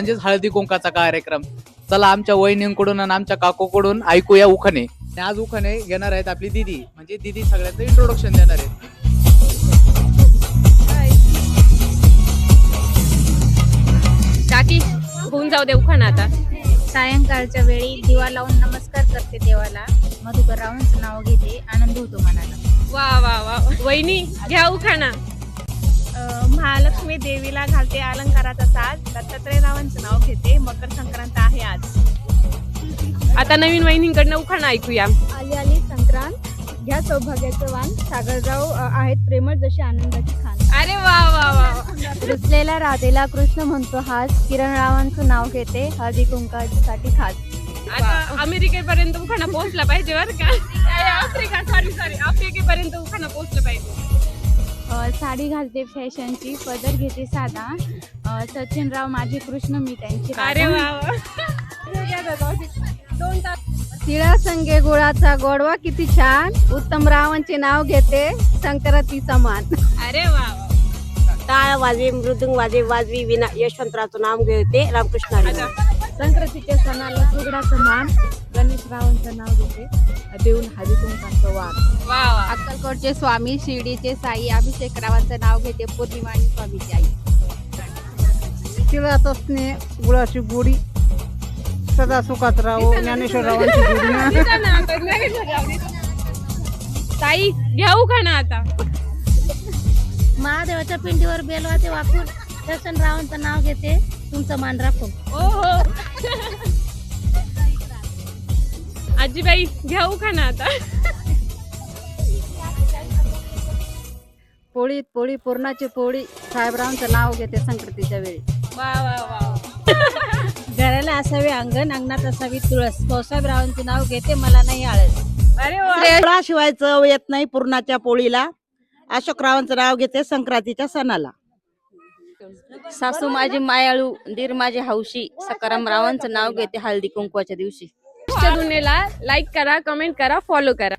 म्हणजेच हळदी कुंकाचा कार्यक्रम. चला आमच्या वहिनींकडून आणि आमच्या काकूकडून ऐकूया उखाणे. आज उखाणे घेणार आहेत आपली दीदी, म्हणजे दीदी सगळ्यांचं इंट्रोडक्शन देणार आहेत. काकी होऊन जाऊ दे उखाणा आता. सायंकाळच्या वेळी दिवा लावून नमस्कार करते देवाला, मधुकर रावांचं नाव घेते, आनंद होतो मनाला. वा वा वा, वहिनी घ्या उखाणा. महालक्ष्मी देवीला घालते अलंकाराचा साज, दत्तात्रय रावांचं नाव घेते, मकर संक्रांत आहे आज. आता नवीन वहिनींकडनं उखाणा ऐकूया. आली आली संक्रांत, घ्या सौभाग्याचं वाण, सागरराव आहेत प्रेमळ जशी आनंदाची खान. अरे वा वा वा. रुसलेल्या राधेला कृष्ण म्हणतो हास, किरण रावांचं नाव घेते, हळदी कुंकासाठी खास. आता अमेरिकेपर्यंत उखाणा पोहोचला पाहिजे बरं का. आफ्रिकेपर्यंत उखाणा पोहोचला पाहिजे. साडी घालते फॅशनची, पदर घेते साधा, सचिनराव माझे कृष्ण मी त्यांची राधा. अरे वा वा. तिळा संगे गुळाचा गोडवा किती छान, उत्तम रावांचे नाव घेते, संक्रांती समान. अरे वा वा. टाळ वाजवी, मृदुंग वाजवी विना यशवंतरावचं नाम घेते, रामकृष्ण हरी. संक्रांतीच्या सणाला सुगडाचं मान, गणेश रावांचं नाव घेते, देऊन हळदी कुंकाचं वाण. वा वा. अक्कलकोटचे स्वामी, शिर्डीचे साई, अभिषेक रावांचं नाव घेते, पौर्णिमा आणि स्वामीची आई. तिळाचा स्नेह, गुळाची गोडी, सदा सुखात राहो, ज्ञानेश्वररावांची गोडी. ताई घ्या उखाणा आता. महादेवाच्या पिंडीवर बेलवाचे वाकून, दर्शन रावांचं नाव घेते, तुमचं मान राखून. ओहो. आजीबाई घ्या उखाणा आता. पोळीत पोळी पूर्णाची पोळी, साहेबरावांचं नाव घेते, संक्रांतीच्या वेळी. वा वा वा. घराला असावे अंगण, अंगणात असावी तुळस, भाऊसाहेबरावांचे नाव घेते, मला नाही आळस. अरे वा. शिवाय चव येत नाही पूर्णाच्या पोळीला, अशोकरावांचं नाव घेते, संक्रांतीच्या सणाला. सासू माझी मायाळू, दीर माझे हौशी, सकाराम रावांचं नाव घेते, हळदी कुंकवाच्या दिवशी. दुनेला लाईक करा, कमेंट करा, फॉलो करा.